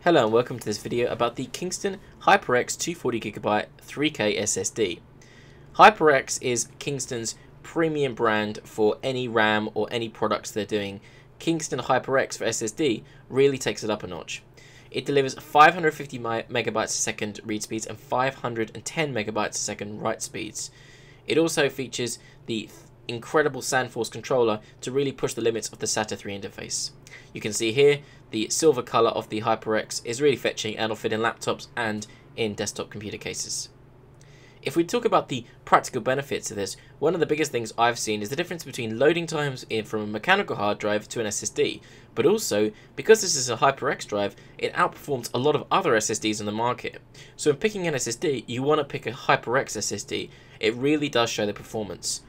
Hello and welcome to this video about the Kingston HyperX 240GB 3K SSD. HyperX is Kingston's premium brand for any RAM or any products they're doing. Kingston HyperX for SSD really takes it up a notch. It delivers 550 megabytes a second read speeds and 510 megabytes a second write speeds. It also features the incredible SandForce controller to really push the limits of the SATA 3 interface. You can see here the silver color of the HyperX is really fetching and will fit in laptops and in desktop computer cases. If we talk about the practical benefits of this, one of the biggest things I've seen is the difference between loading times from a mechanical hard drive to an SSD, but also because this is a HyperX drive, it outperforms a lot of other SSDs on the market. So when picking an SSD, you want to pick a HyperX SSD. It really does show the performance.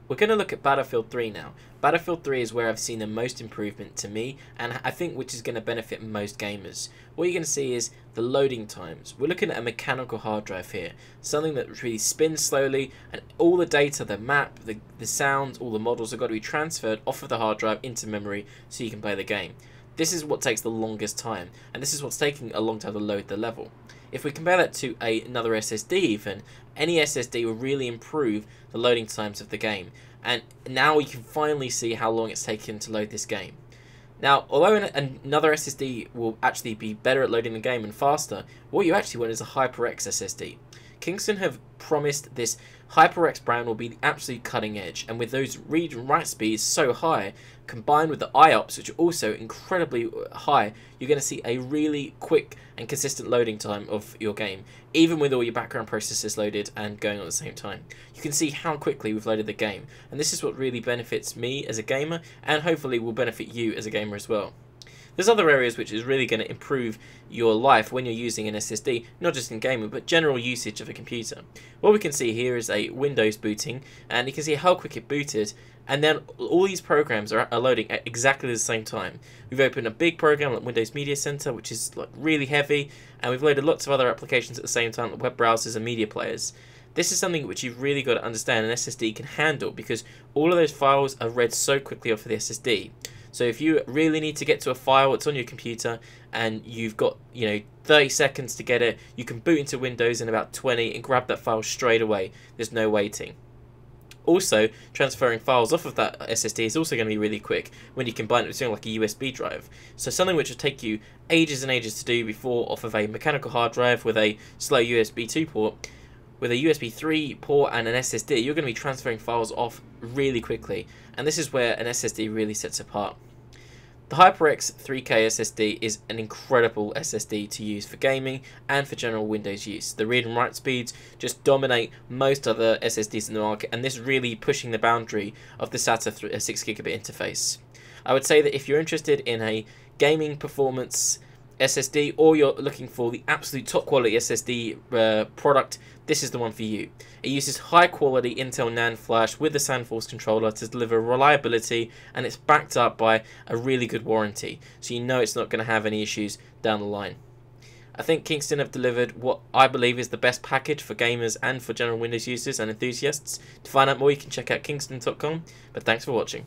We're going to look at Battlefield 3 now. Battlefield 3 is where I've seen the most improvement to me, and I think which is going to benefit most gamers. What you're going to see is the loading times. We're looking at a mechanical hard drive here, something that really spins slowly, and all the data, the map, the sounds, all the models have got to be transferred off of the hard drive into memory so you can play the game. This is what takes the longest time, and this is what's taking a long time to load the level. If we compare that to another SSD even, any SSD will really improve the loading times of the game. And now we can finally see how long it's taken to load this game. Now, although another SSD will actually be better at loading the game and faster, what you actually want is a HyperX SSD. Kingston have promised this HyperX brand will be the absolute cutting edge, and with those read and write speeds so high, combined with the IOPS, which are also incredibly high, you're going to see a really quick and consistent loading time of your game, even with all your background processes loaded and going on at the same time. You can see how quickly we've loaded the game, and this is what really benefits me as a gamer, and hopefully will benefit you as a gamer as well. There's other areas which is really going to improve your life when you're using an SSD, not just in gaming, but general usage of a computer. What we can see here is a Windows booting, and you can see how quick it booted, and then all these programs are loading at exactly the same time. We've opened a big program like Windows Media Center, which is like really heavy, and we've loaded lots of other applications at the same time, like web browsers and media players. This is something which you've really got to understand an SSD can handle, because all of those files are read so quickly off of the SSD. So if you really need to get to a file that's on your computer and you've got 30 seconds to get it, you can boot into Windows in about 20 and grab that file straight away. There's no waiting. Also, transferring files off of that SSD is also going to be really quick when you combine it with something like a USB drive. So something which would take you ages and ages to do before off of a mechanical hard drive with a slow USB 2 port, with a USB 3 port and an SSD, you're going to be transferring files off really quickly, and this is where an SSD really sets apart. The HyperX 3K SSD is an incredible SSD to use for gaming and for general Windows use. The read and write speeds just dominate most other SSDs in the market, and this is really pushing the boundary of the SATA 6GB interface. I would say that if you're interested in a gaming performance SSD, or you're looking for the absolute top quality SSD product, this is the one for you. It uses high quality Intel NAND flash with the SandForce controller to deliver reliability, and it's backed up by a really good warranty, so you know it's not going to have any issues down the line. I think Kingston have delivered what I believe is the best package for gamers and for general Windows users and enthusiasts. To find out more, you can check out kingston.com, but thanks for watching.